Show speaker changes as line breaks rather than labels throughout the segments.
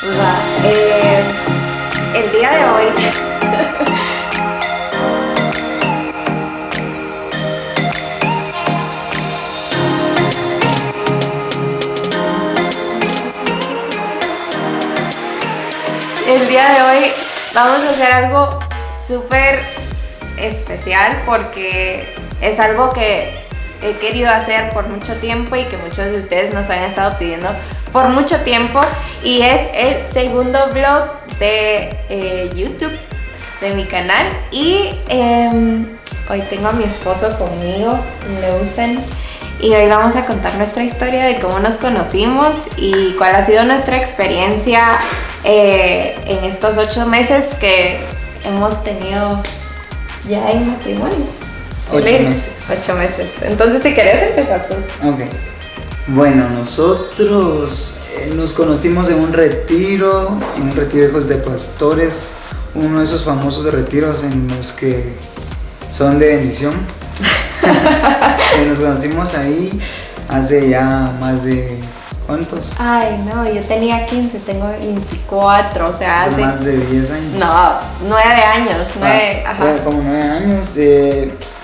El día de hoy vamos a hacer algo súper especial porque es algo que he querido hacer por mucho tiempo y que muchos de ustedes nos han estado pidiendo por mucho tiempo, y es el segundo vlog de YouTube de mi canal. Y hoy tengo a mi esposo conmigo, Leusen, y hoy vamos a contar nuestra historia de cómo nos conocimos y cuál ha sido nuestra experiencia en estos 8 meses que hemos tenido ya en matrimonio.
8 meses.
8 meses. Entonces, si querés empezar tú.
Ok. Bueno, nosotros nos conocimos en un retiro de hijos de pastores, uno de esos famosos retiros en los que son de bendición. Nos conocimos ahí hace ya más de... ¿cuántos?
Ay, no, yo tenía 15, tengo 24, o sea,
hace más de 10 años.
No, 9 años, 9, ajá.
Bueno, como 9 años.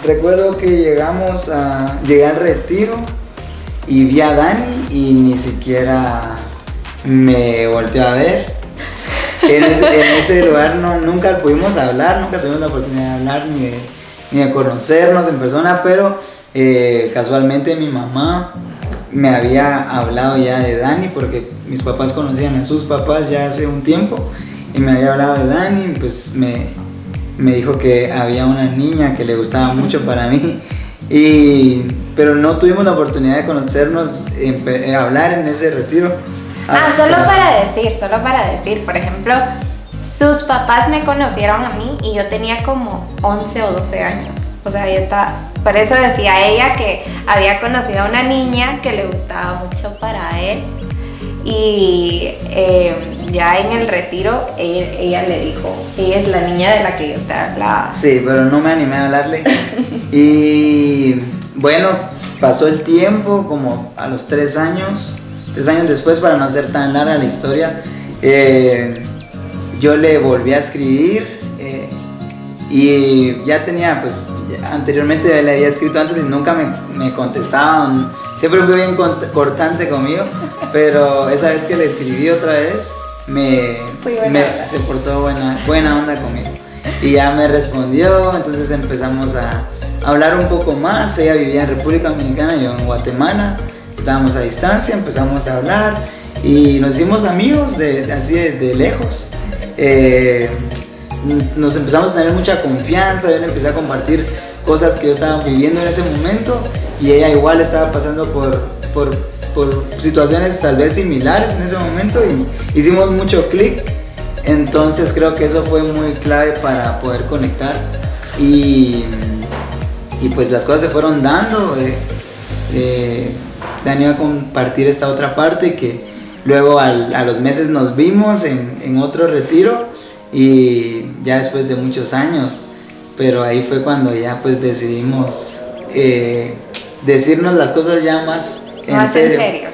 Recuerdo que llegué al retiro y vi a Dani y ni siquiera me volteó a ver. En ese lugar nunca pudimos hablar, nunca tuvimos la oportunidad de hablar ni de conocernos en persona, pero casualmente mi mamá me había hablado ya de Dani porque mis papás conocían a sus papás ya hace un tiempo y me había hablado de Dani. Pues me dijo que había una niña que le gustaba mucho para mí, pero no tuvimos la oportunidad de conocernos, hablar en ese retiro.
Solo para decir, por ejemplo, sus papás me conocieron a mí y yo tenía como 11 o 12 años. O sea, ahí está. Por eso decía ella que había conocido a una niña que le gustaba mucho para él. Y ya en el retiro ella le dijo, ella es la niña de la que yo te hablaba.
Sí, pero no me animé a hablarle. Y bueno, pasó el tiempo, como a los 3 años después, para no hacer tan larga la historia, yo le volví a escribir. Y ya tenía, pues, anteriormente le había escrito antes y nunca me contestaban. Siempre fue bien cortante conmigo, pero esa vez que le escribí otra vez, se portó buena onda conmigo. Y ya me respondió, entonces empezamos a hablar un poco más. Ella vivía en República Dominicana, yo en Guatemala. Estábamos a distancia, empezamos a hablar y nos hicimos amigos así de lejos. Nos empezamos a tener mucha confianza, yo le empecé a compartir cosas que yo estaba viviendo en ese momento y ella igual estaba pasando por situaciones tal vez similares en ese momento y hicimos mucho clic. Entonces creo que eso fue muy clave para poder conectar y pues las cosas se fueron dando. Dani iba a compartir esta otra parte que luego a los meses nos vimos en otro retiro. Y ya después de muchos años, pero ahí fue cuando ya pues decidimos decirnos las cosas ya más en serio.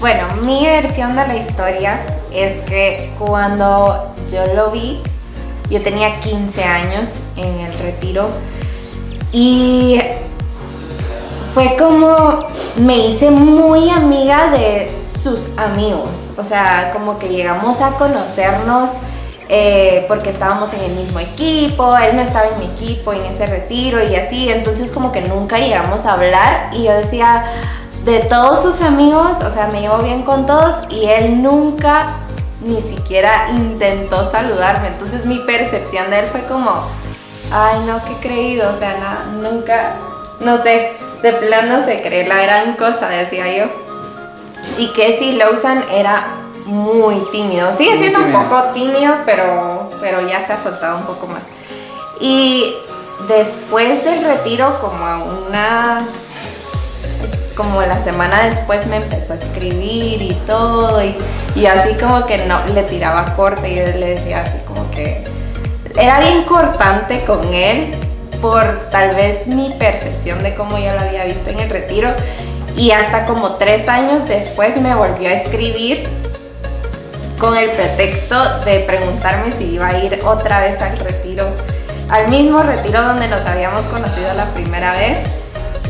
Bueno, mi versión de la historia es que cuando yo lo vi, yo tenía 15 años en el retiro y fue como me hice muy amiga de sus amigos, o sea, como que llegamos a conocernos porque estábamos en el mismo equipo, él no estaba en mi equipo en ese retiro y así, entonces como que nunca llegamos a hablar y yo decía, de todos sus amigos, o sea, me llevo bien con todos y él nunca ni siquiera intentó saludarme, entonces mi percepción de él fue como, ay no, qué creído, o sea, nunca, no sé, de plano se cree la gran cosa, decía yo. Y que sí, Leusen era muy tímido, sigue siendo un poco tímido, pero ya se ha soltado un poco más. Y después del retiro, como la semana después me empezó a escribir y todo, y así como que no, le tiraba corte y yo le decía así como que era bien cortante con él por tal vez mi percepción de cómo yo lo había visto en el retiro. Y hasta como 3 años después me volvió a escribir con el pretexto de preguntarme si iba a ir otra vez al retiro, al mismo retiro donde nos habíamos conocido la primera vez,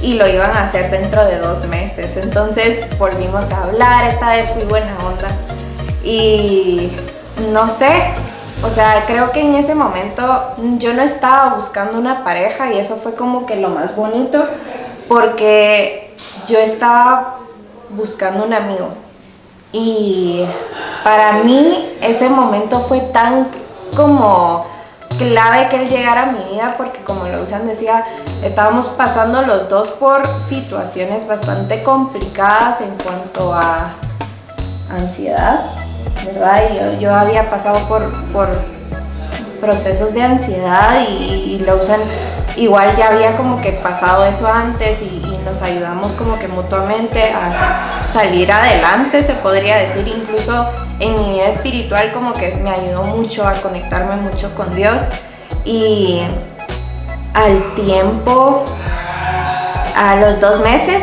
y lo iban a hacer dentro de 2 meses. Entonces volvimos a hablar, esta vez fui buena onda y no sé, o sea, creo que en ese momento yo no estaba buscando una pareja y eso fue como que lo más bonito, porque yo estaba buscando un amigo y para mí ese momento fue tan como clave que él llegara a mi vida, porque como Lowsan decía, estábamos pasando los dos por situaciones bastante complicadas en cuanto a ansiedad, ¿verdad? Y yo había pasado por procesos de ansiedad y Lowsan igual ya había como que pasado eso antes y nos ayudamos como que mutuamente a salir adelante, se podría decir. Incluso en mi vida espiritual como que me ayudó mucho a conectarme mucho con Dios, y al tiempo, a los 2 meses,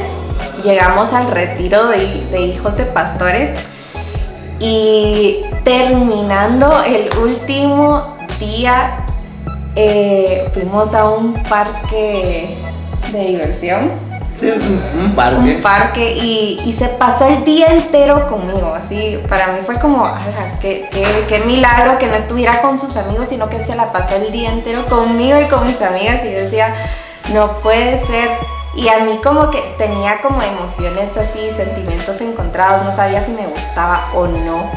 llegamos al retiro de hijos de pastores, y terminando el último día fuimos a un parque de diversión.
Sí, un parque.
Un parque y se pasó el día entero conmigo. Así, para mí fue como, qué milagro que no estuviera con sus amigos, sino que se la pasó el día entero conmigo y con mis amigas. Y yo decía, no puede ser. Y a mí como que tenía como emociones así, sentimientos encontrados, no sabía si me gustaba o no.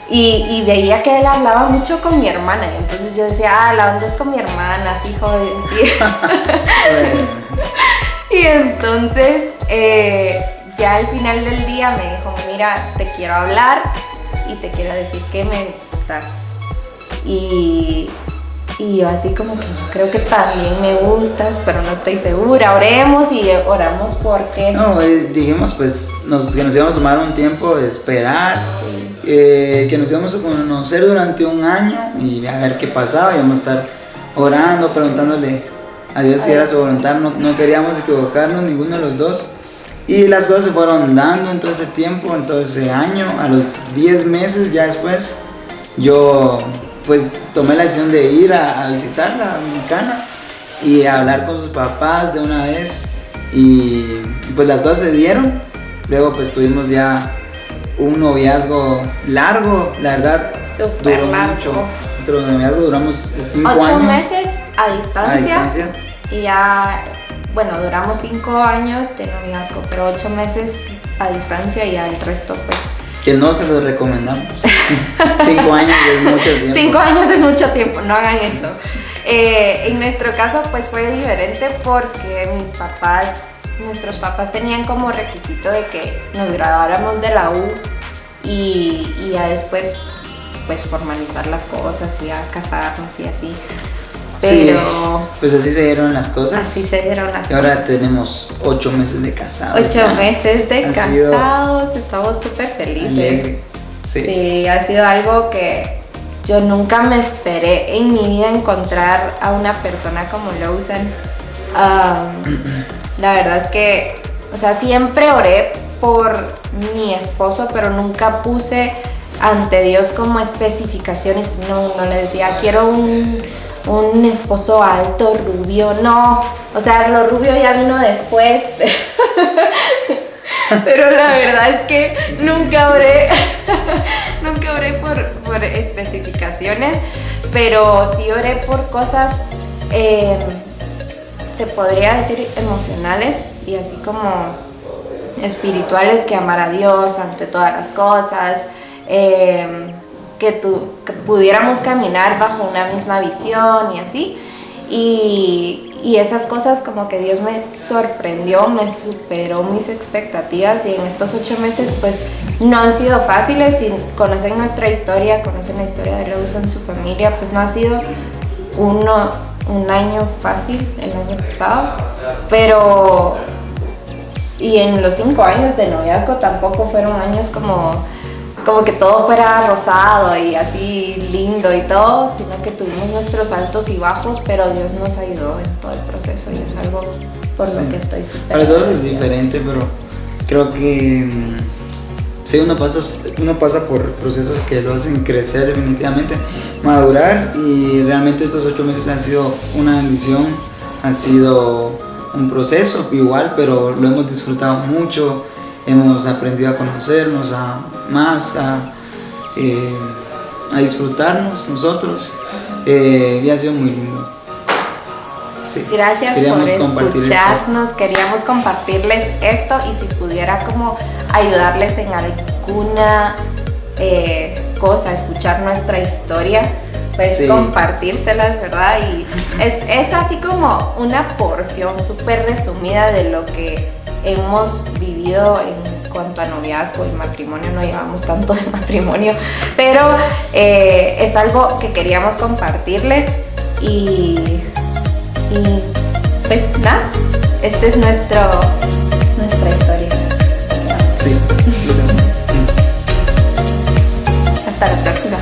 Y veía que él hablaba mucho con mi hermana, entonces yo decía, la onda es con mi hermana, fijo, decía. Y entonces ya al final del día me dijo, mira, te quiero hablar y te quiero decir que me gustas. Y yo así como que creo que también me gustas, pero no estoy segura. Oremos y oramos porque...
No, dijimos pues que nos íbamos a tomar un tiempo de esperar, sí. Que nos íbamos a conocer durante 1 año y a ver qué pasaba. Íbamos a estar orando, preguntándole a Dios si era su voluntad. No queríamos equivocarnos ninguno de los dos. Y las cosas se fueron dando en todo ese tiempo, en todo ese año. A los 10 meses ya después, yo pues tomé la decisión de ir a visitarla a Dominicana y a hablar con sus papás de una vez, y pues las cosas se dieron. Luego pues tuvimos ya un noviazgo largo, la verdad.
Súper
duró
largo.
Mucho. Nuestro noviazgo duramos 5 años.
8 meses a distancia.
A distancia.
Y ya, bueno, duramos 5 años de noviazgo, pero 8 meses a distancia y ya el resto pues...
Que no se lo recomendamos. 5 años es mucho tiempo.
5 años es mucho tiempo, no hagan eso. En nuestro caso pues fue diferente porque nuestros papás tenían como requisito de que nos graduáramos de la U y ya después pues formalizar las cosas y a casarnos y así. Pero
sí, pues así se dieron las cosas.
Así se dieron las cosas.
Y ahora tenemos 8 meses de casados.
8 meses de casados, estamos súper felices.
Alegre.
Sí, ha sido algo que yo nunca me esperé en mi vida, encontrar a una persona como Lowsan. La verdad es que, o sea, siempre oré por mi esposo, pero nunca puse ante Dios como especificaciones. No le decía, quiero un esposo alto, rubio, no, o sea, lo rubio ya vino después, pero la verdad es que nunca oré por especificaciones, pero sí oré por cosas, se podría decir emocionales y así como espirituales, que amar a Dios ante todas las cosas, que pudiéramos caminar bajo una misma visión y así, y esas cosas como que Dios me sorprendió, me superó mis expectativas, y en estos 8 meses pues no han sido fáciles. Si conocen nuestra historia, conocen la historia de Lowsan, su familia, pues no ha sido un año fácil el año pasado, pero y en los 5 años de noviazgo tampoco fueron años como que todo fuera rosado y así lindo y todo, sino que tuvimos nuestros altos y bajos, pero Dios nos ayudó en todo el proceso y es algo por lo que estoy súper
Para todos es diferente, pero creo que sí, uno pasa por procesos que lo hacen crecer definitivamente, madurar, y realmente estos 8 meses han sido una bendición, ha sido un proceso igual, pero lo hemos disfrutado mucho, hemos aprendido a conocernos a disfrutarnos nosotros, y ha sido muy lindo. Sí.
Gracias por escucharnos, queríamos compartirles esto, y si pudiera como ayudarles en alguna cosa, escuchar nuestra historia, pues sí, compartírselas, ¿verdad? Y es así como una porción súper resumida de lo que hemos vivido en cuanto a noviazgo y matrimonio. No llevamos tanto de matrimonio, pero es algo que queríamos compartirles, y pues nada, esta es nuestra historia.
Sí.
Hasta la próxima.